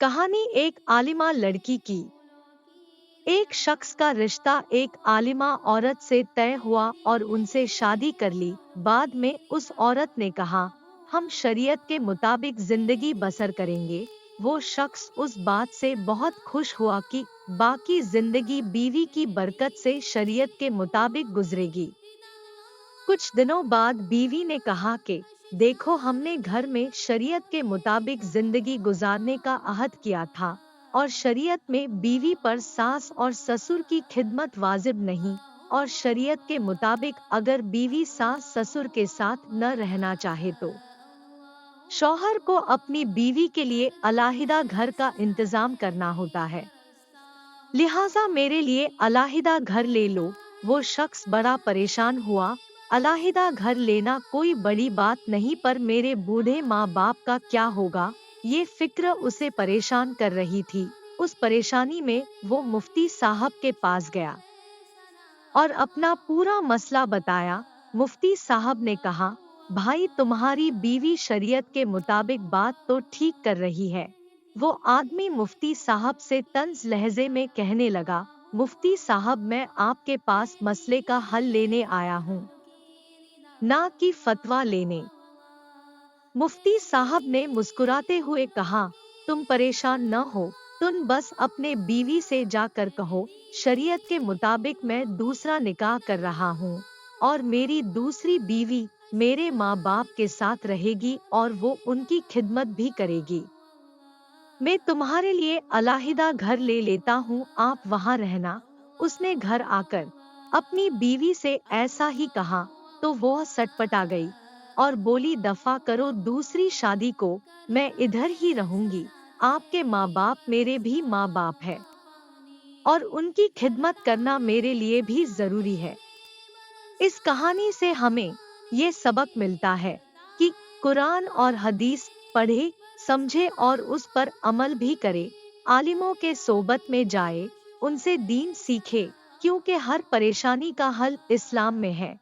कहानी एक आलिमा लड़की की। एक शख्स का रिश्ता एक आलिमा औरत से तय हुआ और उनसे शादी कर ली। बाद में उस औरत ने कहा, हम शरीयत के मुताबिक जिंदगी बसर करेंगे। वो शख्स उस बात से बहुत खुश हुआ कि बाकी जिंदगी बीवी की बरकत से शरीयत के मुताबिक गुजरेगी। कुछ दिनों बाद बीवी ने कहा कि देखो, हमने घर में शरीयत के मुताबिक जिंदगी गुजारने का अहद किया था और शरीयत में बीवी पर सास और ससुर की खिदमत वाजिब नहीं, और शरीयत के मुताबिक अगर बीवी सास ससुर के साथ न रहना चाहे तो शौहर को अपनी बीवी के लिए अलहदा घर का इंतजाम करना होता है। लिहाजा मेरे लिए अलहदा घर ले लो। वो शख्स बड़ा परेशान हुआ। अलहदा घर लेना कोई बड़ी बात नहीं, पर मेरे बूढ़े माँ बाप का क्या होगा, ये फिक्र उसे परेशान कर रही थी। उस परेशानी में वो मुफ्ती साहब के पास गया और अपना पूरा मसला बताया। मुफ्ती साहब ने कहा, भाई, तुम्हारी बीवी शरीयत के मुताबिक बात तो ठीक कर रही है। वो आदमी मुफ्ती साहब से तंज लहजे में कहने लगा, मुफ्ती साहब, मैं आपके पास मसले का हल लेने आया हूँ, ना कि फतवा लेने। मुफ्ती साहब ने मुस्कुराते हुए कहा, तुम परेशान न हो, तुम बस अपने बीवी से जाकर कहो, शरीयत के मुताबिक मैं दूसरा निकाह कर रहा हूँ और मेरी दूसरी बीवी मेरे माँ बाप के साथ रहेगी और वो उनकी खिदमत भी करेगी। मैं तुम्हारे लिए अलहदा घर ले लेता हूँ, आप वहाँ रहना। उसने घर आकर अपनी बीवी से ऐसा ही कहा तो वो सटपटा गई और बोली, दफा करो दूसरी शादी को, मैं इधर ही रहूंगी। आपके माँ बाप मेरे भी माँ बाप है और उनकी खिदमत करना मेरे लिए भी जरूरी है। इस कहानी से हमें ये सबक मिलता है कि कुरान और हदीस पढ़े, समझे और उस पर अमल भी करे। आलिमों के सोबत में जाए, उनसे दीन सीखे, क्योंकि हर परेशानी का हल इस्लाम में है।